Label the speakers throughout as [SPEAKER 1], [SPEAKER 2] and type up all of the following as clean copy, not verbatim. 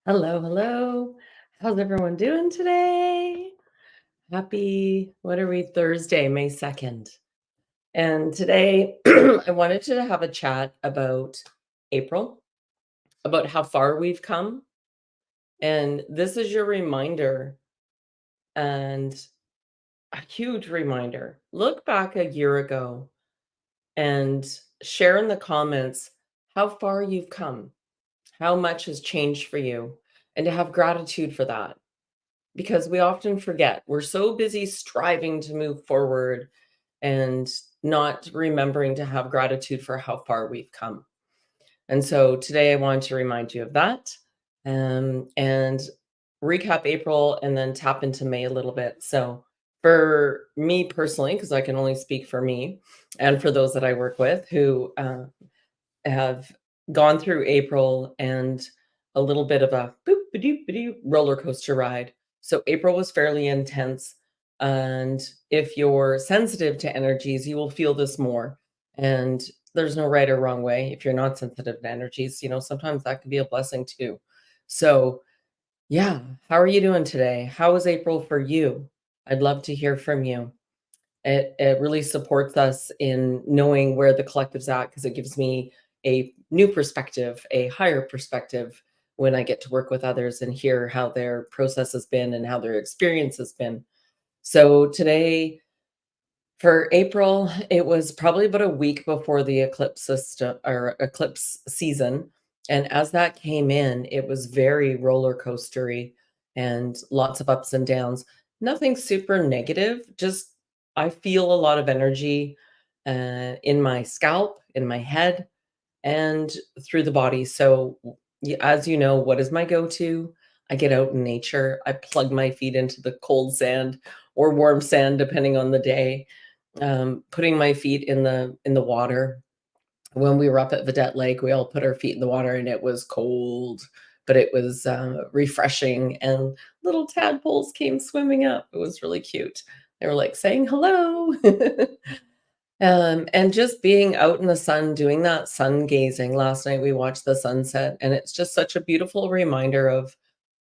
[SPEAKER 1] Hello, hello. How's everyone doing today? Happy, what are we, Thursday, May 2nd. And today I wanted to have a chat about April, about how far we've come. And this is your reminder and a huge reminder. Look back a year ago and share in the comments how far you've come, how much has changed for you, and to have gratitude for that. Because we often forget. We're so busy striving to move forward and not remembering to have gratitude for how far we've come. And so today I want to remind you of that and recap April and then tap into May a little bit. So for me personally, because I can only speak for me and for those that I work with who have gone through April and a little bit of a boop ba doop ba doo roller coaster ride. So April was fairly intense. And if you're sensitive to energies, you will feel this more. And there's no right or wrong way. If you're not sensitive to energies, sometimes that can be a blessing too. So, yeah, how are you doing today? How was April for you? I'd love to hear from you. It really supports us in knowing where the collective's at because it gives me a new perspective, a higher perspective when I get to work with others and hear how their process has been and how their experience has been. So today for April, it was probably about a week before the eclipse system or eclipse season. And as that came in, it was very roller coastery and lots of ups and downs. Nothing super negative, just I feel a lot of energy in my scalp, in my head, and through the body. So, as you know, what is my go to? I get out in nature. I plug my feet into the cold sand or warm sand, depending on the day, putting my feet in the water. When we were up at Vedette Lake, we all put our feet in the water and it was cold, but it was refreshing. And little tadpoles came swimming up. It was really cute. They were like saying hello. And just being out in the sun, doing that sun gazing. Last night we watched the sunset, and it's just such a beautiful reminder of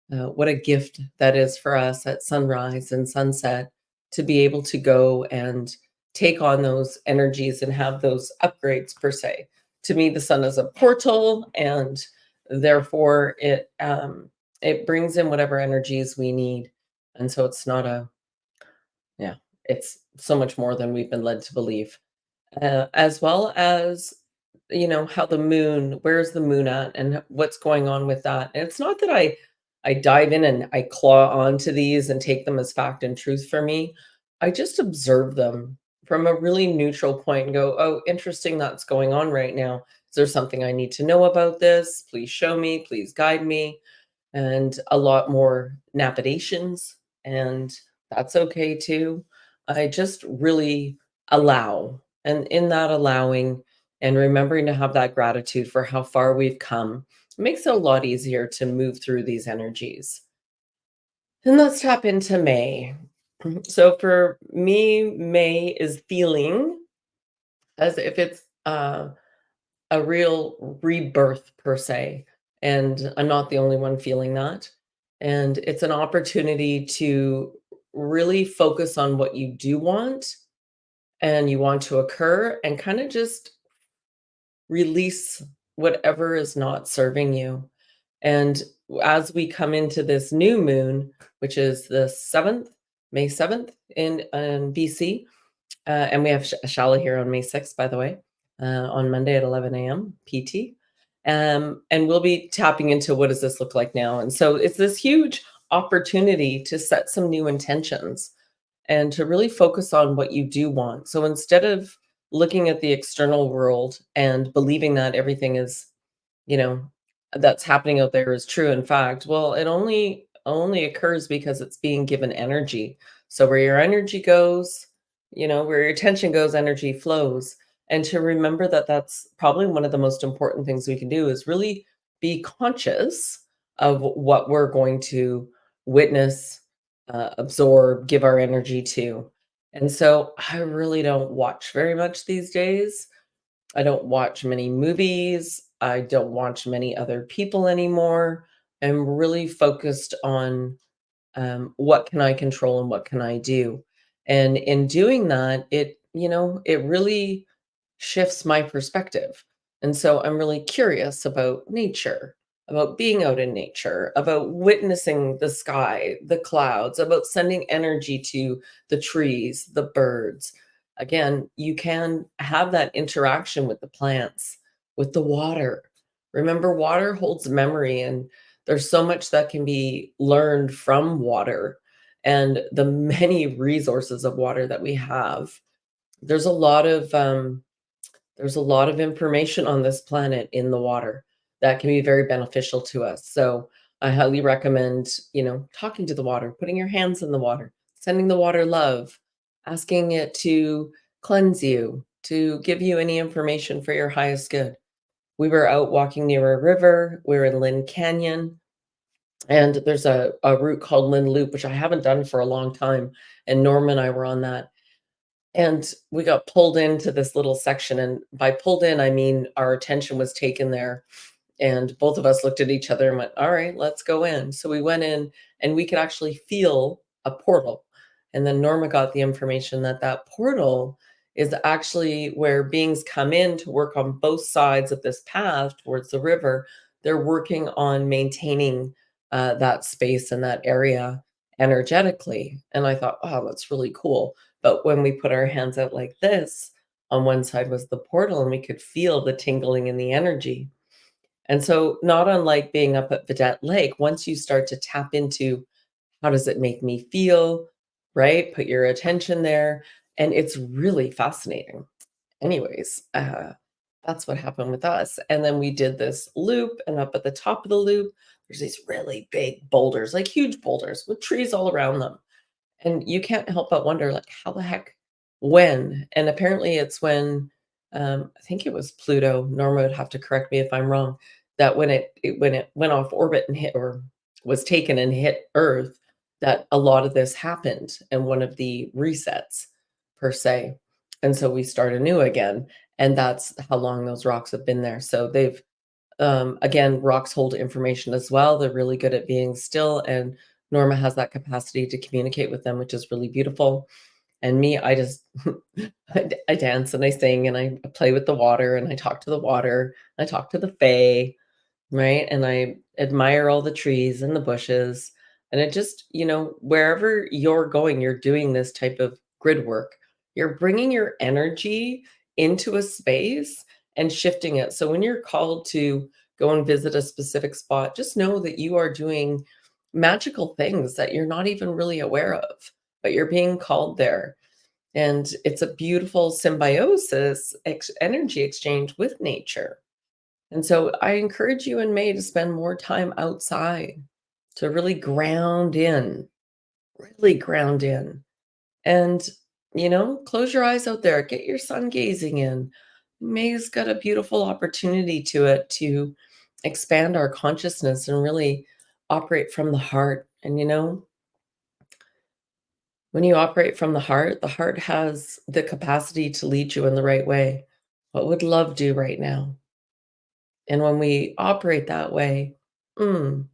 [SPEAKER 1] what a gift that is for us at sunrise and sunset to be able to go and take on those energies and have those upgrades per se. To me, the sun is a portal, and therefore it brings in whatever energies we need. And so it's not a yeah, it's so much more than we've been led to believe. As well as how the moon, where's the moon at and what's going on with that. And it's not that I dive in and I claw onto these and take them as fact and truth for me. I just observe them from a really neutral point and go, oh, interesting, that's going on right now. Is there something I need to know about this? Please show me, please guide me. And a lot more napidations, and that's okay too. I just really allow, and in that allowing and remembering to have that gratitude for how far we've come, it makes it a lot easier to move through these energies. And let's tap into May. So for me, May is feeling as if it's a real rebirth per se, and I'm not the only one feeling that. And it's an opportunity to really focus on what you do want and you want to occur and kind of just release whatever is not serving you. And as we come into this new moon, which is the 7th, May 7th in BC, and we have a Shala here on May 6th, by the way, on Monday at 11 a.m. PT. And we'll be tapping into what does this look like now. And so it's this huge opportunity to set some new intentions and to really focus on what you do want. So instead of looking at the external world and believing that everything is, you know, that's happening out there is true in fact, well, it only occurs because it's being given energy. So where your energy goes, where your attention goes, energy flows. And to remember that that's probably one of the most important things we can do is really be conscious of what we're going to witness, absorb, give our energy to. And so I really don't watch very much these days. I don't watch many movies. I don't watch many other people anymore. am really focused on what can I control and what can I do? And in doing that, it really shifts my perspective. And so I'm really curious about nature, about being out in nature, about witnessing the sky, the clouds, about sending energy to the trees, the birds. Again, you can have that interaction with the plants, with the water. Remember, water holds memory, and there's so much that can be learned from water and the many resources of water that we have. There's a lot of information on this planet in the water that can be very beneficial to us. So I highly recommend, talking to the water, putting your hands in the water, sending the water love, asking it to cleanse you, to give you any information for your highest good. We were out walking near a river. We were in Lynn Canyon, and there's a route called Lynn Loop, which I haven't done for a long time. And Norm and I were on that. And we got pulled into this little section. And by pulled in, I mean our attention was taken there. And both of us looked at each other and went, all right, let's go in. So we went in and we could actually feel a portal. And then Norma got the information that that portal is actually where beings come in to work on both sides of this path towards the river. They're working on maintaining that space and that area energetically. And I thought, oh, that's really cool. But when we put our hands out like this, on one side was the portal, and we could feel the tingling in the energy. And so, not unlike being up at Vedette Lake, once you start to tap into how does it make me feel, right? Put your attention there, and it's really fascinating. Anyways, that's what happened with us. And then we did this loop, and up at the top of the loop, there's these really big boulders, like huge boulders with trees all around them. And you can't help but wonder, like, how the heck, when? And apparently it's when, I think it was Pluto, Norma would have to correct me if I'm wrong, that when it went off orbit and hit, or was taken and hit Earth, that a lot of this happened, and one of the resets per se. And so we start anew again, and that's how long those rocks have been there. So they've again, rocks hold information as well. They're really good at being still, and Norma has that capacity to communicate with them, which is really beautiful. And me, I just I dance and I sing and I play with the water and I talk to the water. I talk to the fae, right? And I admire all the trees and the bushes. And it just, wherever you're going, you're doing this type of grid work. You're bringing your energy into a space and shifting it. So when you're called to go and visit a specific spot, just know that you are doing magical things that you're not even really aware of, but you're being called there. And it's a beautiful symbiosis, energy exchange with nature. And so I encourage you in May to spend more time outside, to really ground in. And, close your eyes out there, get your sun gazing in. May's got a beautiful opportunity to it to expand our consciousness and really operate from the heart. And, when you operate from the heart has the capacity to lead you in the right way. What would love do right now? And when we operate that way, mm,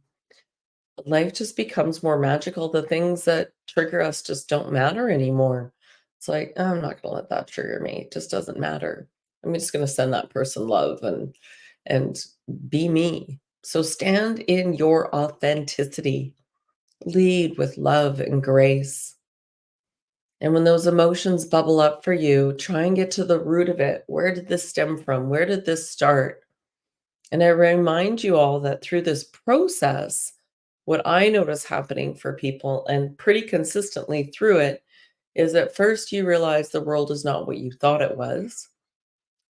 [SPEAKER 1] life just becomes more magical. The things that trigger us just don't matter anymore. It's like, "Oh, I'm not going to let that trigger me. It just doesn't matter. I'm just going to send that person love and be me." So stand in your authenticity. Lead with love and grace. And when those emotions bubble up for you, try and get to the root of it. Where did this stem from? Where did this start? And I remind you all that through this process, what I notice happening for people and pretty consistently through it is at first you realize the world is not what you thought it was.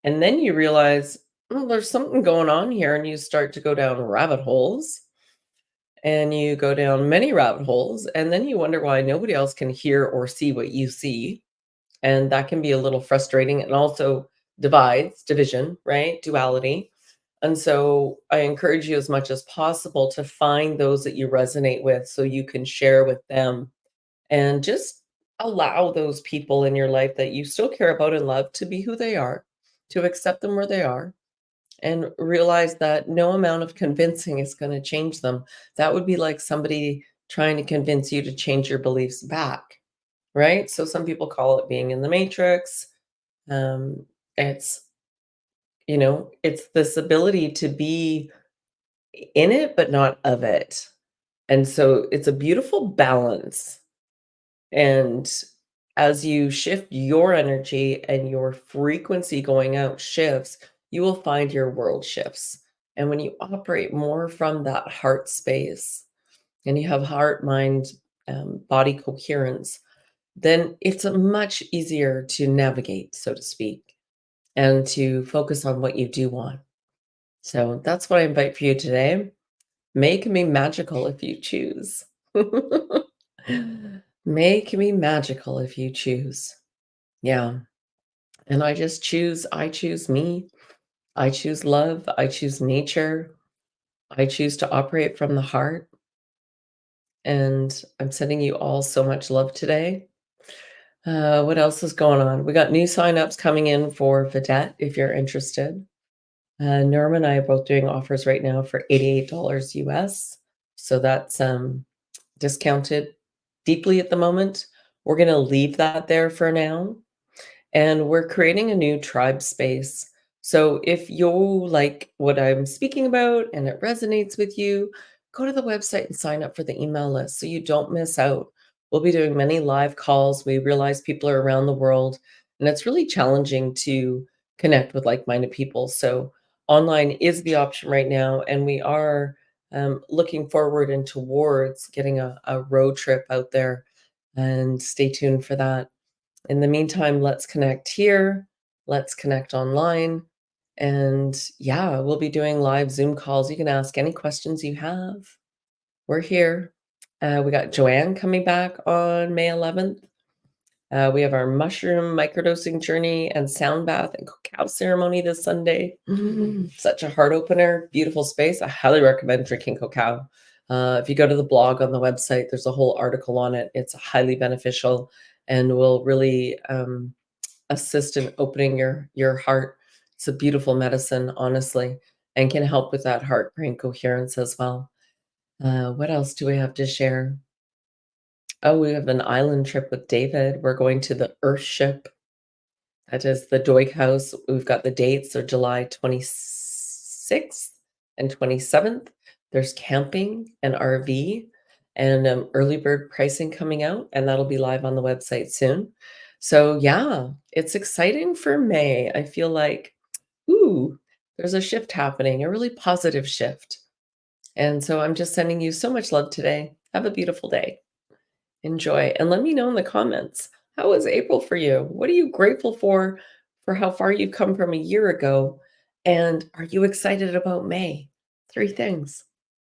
[SPEAKER 1] And then you realize, there's something going on here. And you start to go down rabbit holes, and you go down many rabbit holes. And then you wonder why nobody else can hear or see what you see. And that can be a little frustrating and also division, right? Duality. And so I encourage you as much as possible to find those that you resonate with so you can share with them, and just allow those people in your life that you still care about and love to be who they are, to accept them where they are, and realize that no amount of convincing is going to change them. That would be like somebody trying to convince you to change your beliefs back, right? So some people call it being in the matrix. Um, it's, it's this ability to be in it, but not of it. And so it's a beautiful balance. And as you shift your energy and your frequency going out shifts, you will find your world shifts. And when you operate more from that heart space and you have heart, mind, body coherence, then it's a much easier to navigate, so to speak, and to focus on what you do want. So that's what I invite for you today. Make me magical if you choose. Make me magical if you choose. Yeah. And I choose me. I choose love. I choose nature. I choose to operate from the heart. And I'm sending you all so much love today. What else is going on? We got new signups coming in for Vedette if you're interested. Norma and I are both doing offers right now for $88 US. So that's discounted deeply at the moment. We're going to leave that there for now. And we're creating a new tribe space. So if you like what I'm speaking about and it resonates with you, go to the website and sign up for the email list so you don't miss out. We'll be doing many live calls. We realize people are around the world, and it's really challenging to connect with like minded people. So online is the option right now. And we are looking forward and towards getting a road trip out there, and stay tuned for that. In the meantime, let's connect here. Let's connect online. And yeah, we'll be doing live Zoom calls. You can ask any questions you have. We're here. We got Joanne coming back on May 11th. We have our mushroom microdosing journey and sound bath and cacao ceremony this Sunday. Such a heart opener, beautiful space. I highly recommend drinking cacao. If you go to the blog on the website, there's a whole article on it. It's highly beneficial and will really assist in opening your heart. It's a beautiful medicine, honestly, and can help with that heart brain coherence as well. What else do we have to share? Oh, we have an island trip with David. We're going to the Earth ship. That is the Doig House. We've got the dates are July 26th and 27th. There's camping and RV and early bird pricing coming out, and that'll be live on the website soon. So, yeah, it's exciting for May. I feel like, ooh, there's a shift happening, a really positive shift. And so I'm just sending you so much love today. Have a beautiful day. Enjoy, and let me know in the comments, how was April for you? What are you grateful for how far you've come from a year ago? And are you excited about May? 3 things.